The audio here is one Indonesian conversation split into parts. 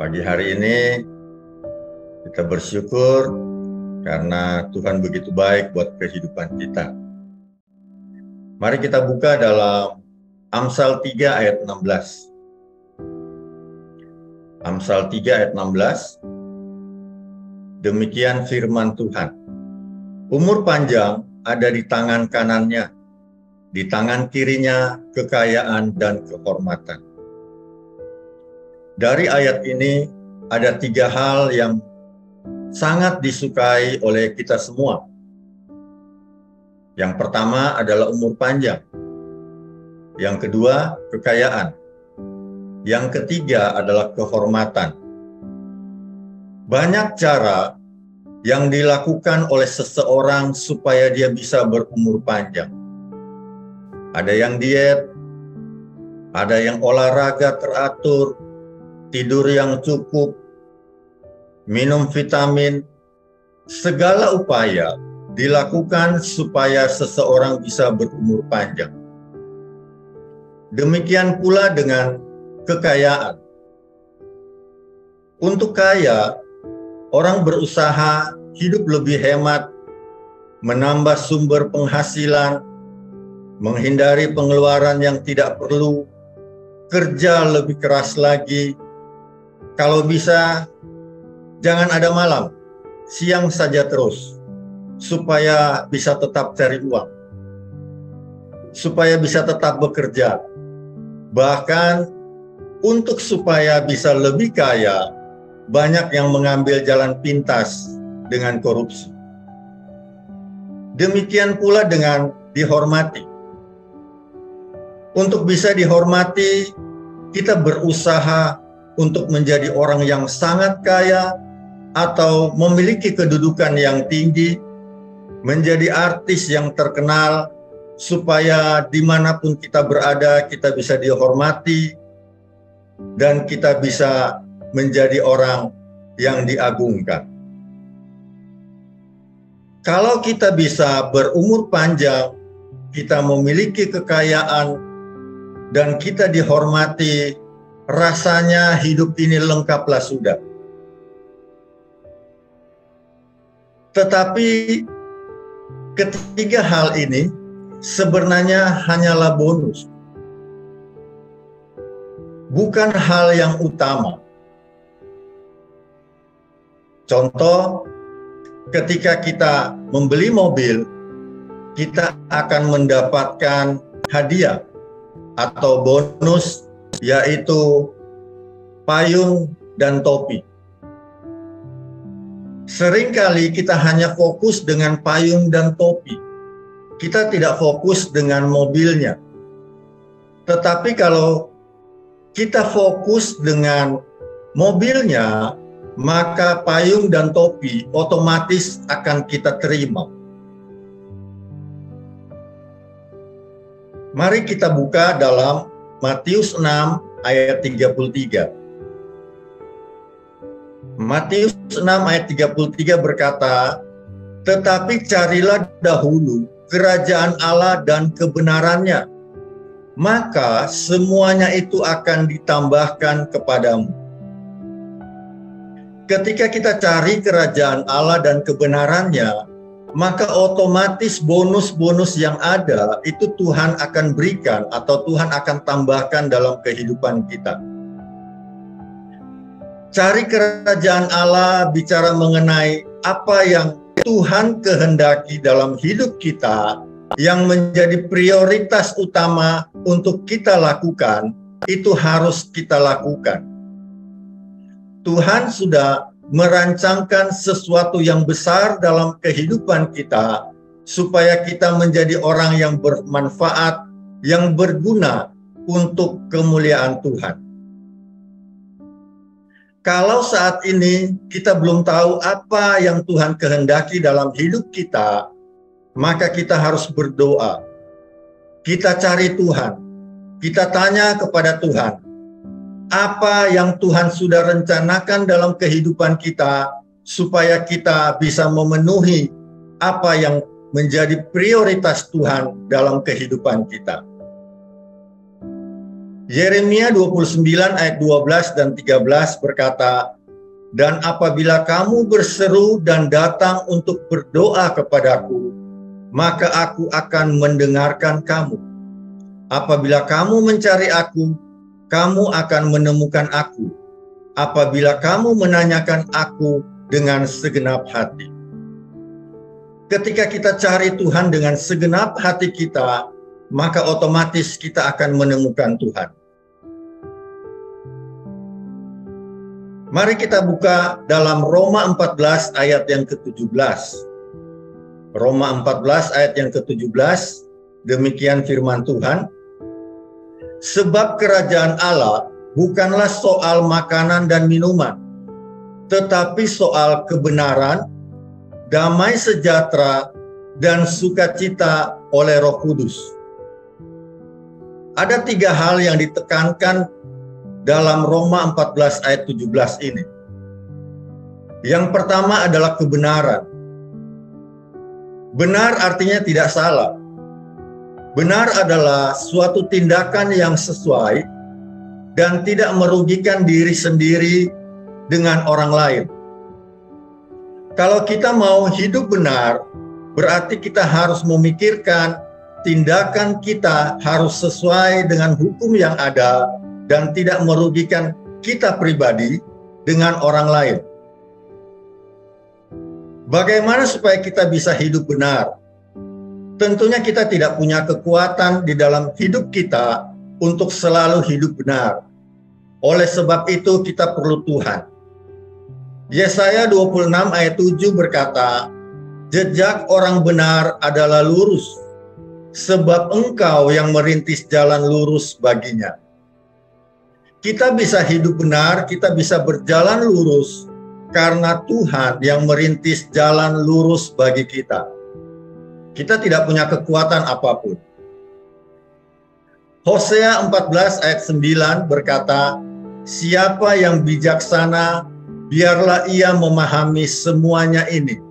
Pagi hari ini kita bersyukur karena Tuhan begitu baik buat kehidupan kita. Mari kita buka dalam Amsal 3 ayat 16. Amsal 3 ayat 16. Demikian firman Tuhan. Umur panjang ada di tangan kanannya, di tangan kirinya kekayaan dan kehormatan. Dari ayat ini ada 3 hal yang sangat disukai oleh kita semua. Yang pertama adalah umur panjang. Yang kedua, kekayaan. Yang ketiga adalah kehormatan. Banyak cara yang dilakukan oleh seseorang supaya dia bisa berumur panjang. Ada yang diet, ada yang olahraga teratur, tidur yang cukup, minum vitamin. Segala upaya dilakukan supaya seseorang bisa berumur panjang. Demikian pula dengan kekayaan. Untuk kaya, orang berusaha hidup lebih hemat, menambah sumber penghasilan, menghindari pengeluaran yang tidak perlu, kerja lebih keras lagi. Kalau bisa, jangan ada malam, siang saja terus, supaya bisa tetap cari uang, supaya bisa tetap bekerja. Bahkan untuk supaya bisa lebih kaya, banyak yang mengambil jalan pintas dengan korupsi. Demikian pula dengan dihormati. Untuk bisa dihormati, kita berusaha untuk menjadi orang yang sangat kaya atau memiliki kedudukan yang tinggi, menjadi artis yang terkenal, supaya dimanapun kita berada, kita bisa dihormati, dan kita bisa menjadi orang yang diagungkan. Kalau kita bisa berumur panjang, kita memiliki kekayaan, dan kita dihormati, rasanya hidup ini lengkaplah sudah. Tetapi ketiga hal ini sebenarnya hanyalah bonus, bukan hal yang utama. Contoh, ketika kita membeli mobil, kita akan mendapatkan hadiah atau bonus, yaitu payung dan topi. Seringkali kita hanya fokus dengan payung dan topi. Kita tidak fokus dengan mobilnya. Tetapi kalau kita fokus dengan mobilnya, maka payung dan topi otomatis akan kita terima. Mari kita buka dalam Matius 6 ayat 33. Matius 6 ayat 33 berkata, "Tetapi carilah dahulu kerajaan Allah dan kebenarannya, maka semuanya itu akan ditambahkan kepadamu." Ketika kita cari kerajaan Allah dan kebenarannya, maka otomatis bonus-bonus yang ada itu Tuhan akan berikan atau Tuhan akan tambahkan dalam kehidupan kita. Cari kerajaan Allah bicara mengenai apa yang Tuhan kehendaki dalam hidup kita, yang menjadi prioritas utama untuk kita lakukan, itu harus kita lakukan. Tuhan sudah merancangkan sesuatu yang besar dalam kehidupan kita, supaya kita menjadi orang yang bermanfaat, yang berguna untuk kemuliaan Tuhan. Kalau saat ini kita belum tahu apa yang Tuhan kehendaki dalam hidup kita, maka kita harus berdoa. Kita cari Tuhan, kita tanya kepada Tuhan, apa yang Tuhan sudah rencanakan dalam kehidupan kita, supaya kita bisa memenuhi apa yang menjadi prioritas Tuhan dalam kehidupan kita. Yeremia 29 ayat 12 dan 13 berkata, "Dan apabila kamu berseru dan datang untuk berdoa kepadaku, maka aku akan mendengarkan kamu. Apabila kamu mencari aku, kamu akan menemukan aku. Apabila kamu menanyakan aku dengan segenap hati." Ketika kita cari Tuhan dengan segenap hati kita, maka otomatis kita akan menemukan Tuhan. Mari kita buka dalam Roma 14 ayat yang ke-17. Roma 14 ayat yang ke-17, demikian firman Tuhan. "Sebab kerajaan Allah bukanlah soal makanan dan minuman, tetapi soal kebenaran, damai sejahtera, dan sukacita oleh Roh Kudus." Ada 3 hal yang ditekankan dalam Roma 14 ayat 17 ini. Yang pertama adalah kebenaran. Benar artinya tidak salah. Benar adalah suatu tindakan yang sesuai dan tidak merugikan diri sendiri dengan orang lain. Kalau kita mau hidup benar, berarti kita harus memikirkan tindakan kita harus sesuai dengan hukum yang ada dan tidak merugikan kita pribadi dengan orang lain. Bagaimana supaya kita bisa hidup benar? Tentunya kita tidak punya kekuatan di dalam hidup kita untuk selalu hidup benar. Oleh sebab itu kita perlu Tuhan. Yesaya 26 ayat 7 berkata, "Jejak orang benar adalah lurus, sebab Engkau yang merintis jalan lurus baginya." Kita bisa hidup benar, kita bisa berjalan lurus karena Tuhan yang merintis jalan lurus bagi kita. Kita tidak punya kekuatan apapun. Hosea 14 ayat 9 berkata, "Siapa yang bijaksana, biarlah ia memahami semuanya ini.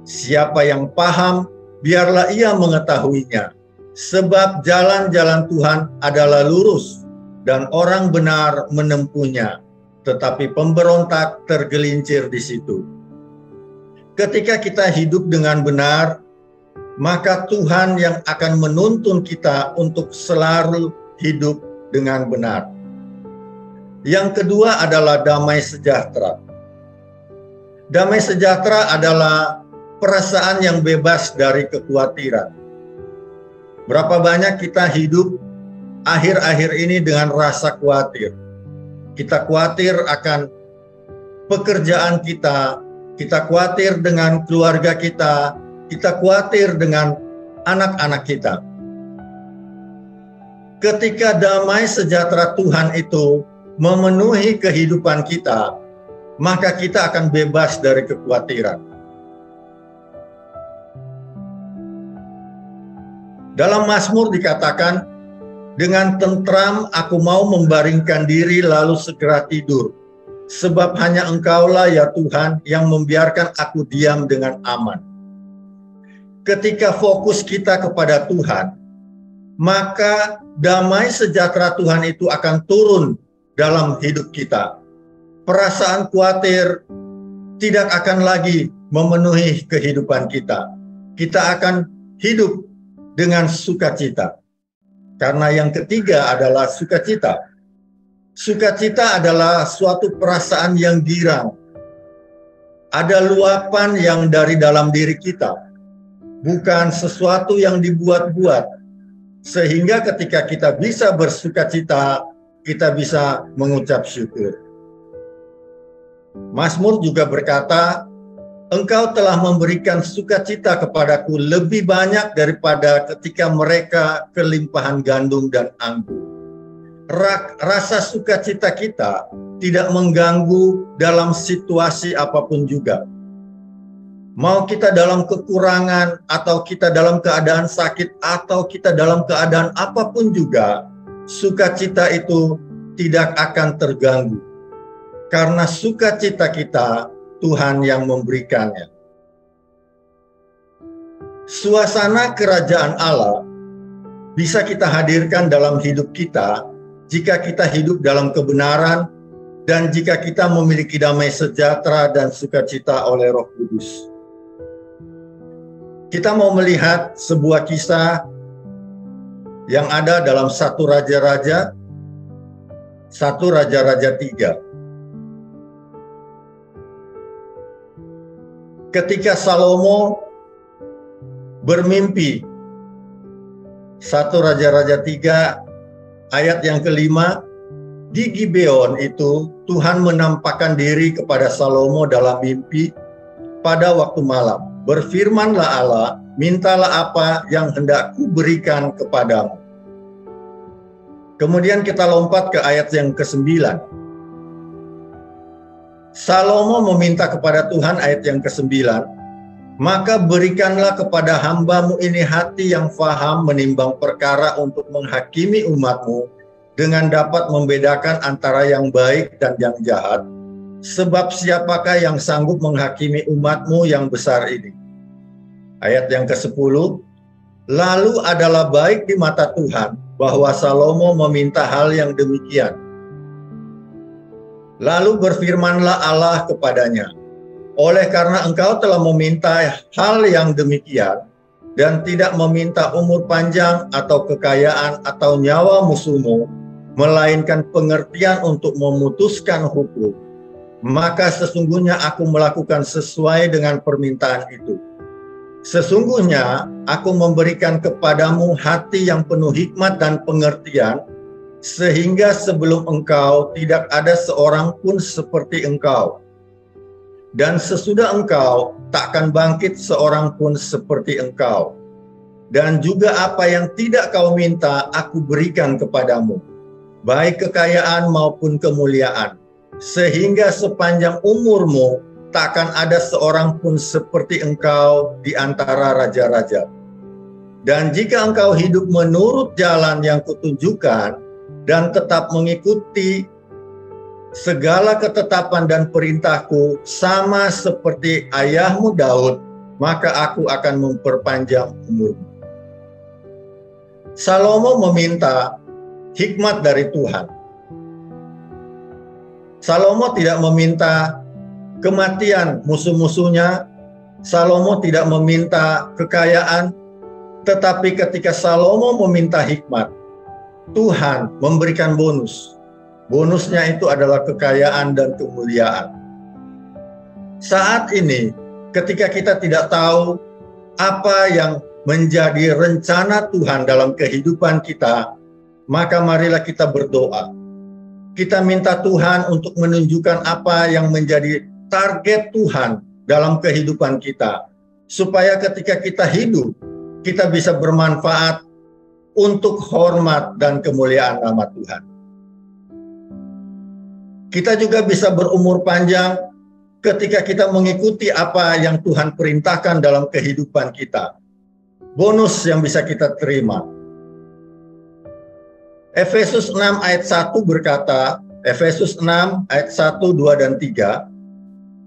Siapa yang paham, biarlah ia mengetahuinya. Sebab jalan-jalan Tuhan adalah lurus, dan orang benar menempuhnya, tetapi pemberontak tergelincir di situ." Ketika kita hidup dengan benar, maka Tuhan yang akan menuntun kita untuk selalu hidup dengan benar. Yang kedua adalah damai sejahtera. Damai sejahtera adalah perasaan yang bebas dari kekhawatiran. Berapa banyak kita hidup akhir-akhir ini dengan rasa khawatir. Kita khawatir akan pekerjaan kita khawatir dengan keluarga kita khawatir dengan anak-anak kita. Ketika damai sejahtera Tuhan itu memenuhi kehidupan kita, maka kita akan bebas dari kekhawatiran. Dalam Mazmur dikatakan, "Dengan tentram aku mau membaringkan diri lalu segera tidur, sebab hanya Engkaulah ya Tuhan yang membiarkan aku diam dengan aman." Ketika fokus kita kepada Tuhan, maka damai sejahtera Tuhan itu akan turun dalam hidup kita. Perasaan khawatir tidak akan lagi memenuhi kehidupan kita. Kita akan hidup dengan sukacita. Karena yang ketiga adalah sukacita. Sukacita adalah suatu perasaan yang girang. Ada luapan yang dari dalam diri kita, bukan sesuatu yang dibuat-buat. Sehingga ketika kita bisa bersukacita, kita bisa mengucap syukur. Mazmur juga berkata, "Engkau telah memberikan sukacita kepadaku lebih banyak daripada ketika mereka kelimpahan gandum dan anggur." Rasa sukacita kita tidak mengganggu dalam situasi apapun juga. Mau kita dalam kekurangan, atau kita dalam keadaan sakit, atau kita dalam keadaan apapun juga, sukacita itu tidak akan terganggu. Karena sukacita kita, Tuhan yang memberikannya. Suasana kerajaan Allah bisa kita hadirkan dalam hidup kita jika kita hidup dalam kebenaran, dan jika kita memiliki damai sejahtera dan sukacita oleh Roh Kudus. Kita mau melihat sebuah kisah yang ada dalam 1 Raja-Raja 3. Ketika Salomo bermimpi, 1 Raja-Raja 3 ayat yang kelima, di Gibeon itu Tuhan menampakkan diri kepada Salomo dalam mimpi pada waktu malam. Berfirmanlah Allah, mintalah apa yang hendak kuberikan kepadamu. Kemudian kita lompat ke ayat yang ke-9. Salomo meminta kepada Tuhan ayat yang ke-9, maka berikanlah kepada hambamu ini hati yang faham menimbang perkara untuk menghakimi umatmu, dengan dapat membedakan antara yang baik dan yang jahat. Sebab siapakah yang sanggup menghakimi umatmu yang besar ini? Ayat yang ke-10, lalu adalah baik di mata Tuhan bahwa Salomo meminta hal yang demikian. Lalu berfirmanlah Allah kepadanya, oleh karena engkau telah meminta hal yang demikian, dan tidak meminta umur panjang atau kekayaan atau nyawa musuhmu, melainkan pengertian untuk memutuskan hukum, maka sesungguhnya aku melakukan sesuai dengan permintaan itu. Sesungguhnya aku memberikan kepadamu hati yang penuh hikmat dan pengertian, sehingga sebelum engkau tidak ada seorang pun seperti engkau, dan sesudah engkau takkan bangkit seorang pun seperti engkau. Dan juga apa yang tidak kau minta aku berikan kepadamu, baik kekayaan maupun kemuliaan, sehingga sepanjang umurmu takkan ada seorang pun seperti engkau di antara raja-raja. Dan jika engkau hidup menurut jalan yang kutunjukkan dan tetap mengikuti segala ketetapan dan perintahku sama seperti ayahmu Daud, maka aku akan memperpanjang umurmu. Salomo meminta hikmat dari Tuhan. Salomo tidak meminta kematian musuh-musuhnya. Salomo tidak meminta kekayaan. Tetapi ketika Salomo meminta hikmat, Tuhan memberikan bonus. Bonusnya itu adalah kekayaan dan kemuliaan. Saat ini, ketika kita tidak tahu apa yang menjadi rencana Tuhan dalam kehidupan kita, maka marilah kita berdoa. Kita minta Tuhan untuk menunjukkan apa yang menjadi target Tuhan dalam kehidupan kita, supaya ketika kita hidup, kita bisa bermanfaat untuk hormat dan kemuliaan nama Tuhan. Kita juga bisa berumur panjang ketika kita mengikuti apa yang Tuhan perintahkan dalam kehidupan kita. Bonus yang bisa kita terima. Efesus 6 ayat 1 berkata, Efesus 6 ayat 1, 2, dan 3,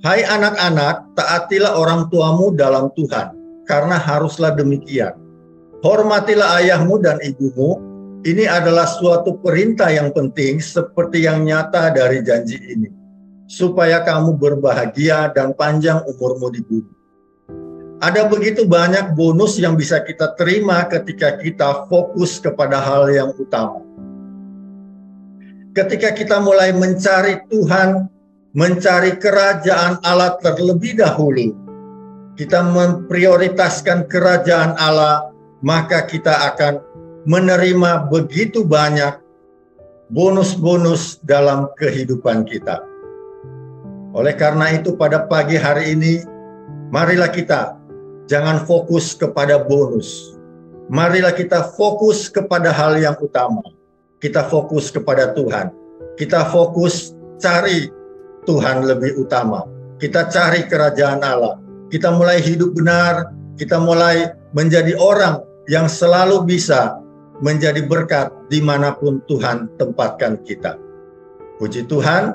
hai anak-anak, taatilah orang tuamu dalam Tuhan, karena haruslah demikian. Hormatilah ayahmu dan ibumu, ini adalah suatu perintah yang penting seperti yang nyata dari janji ini, supaya kamu berbahagia dan panjang umurmu di bumi. Ada begitu banyak bonus yang bisa kita terima ketika kita fokus kepada hal yang utama. Ketika kita mulai mencari Tuhan, mencari kerajaan Allah terlebih dahulu, kita memprioritaskan kerajaan Allah, maka kita akan menerima begitu banyak bonus-bonus dalam kehidupan kita. Oleh karena itu pada pagi hari ini, marilah kita jangan fokus kepada bonus. Marilah kita fokus kepada hal yang utama. Kita fokus kepada Tuhan. Kita fokus cari Tuhan lebih utama. Kita cari kerajaan Allah. Kita mulai hidup benar. Kita mulai menjadi orang yang selalu bisa menjadi berkat dimanapun Tuhan tempatkan kita. Puji Tuhan,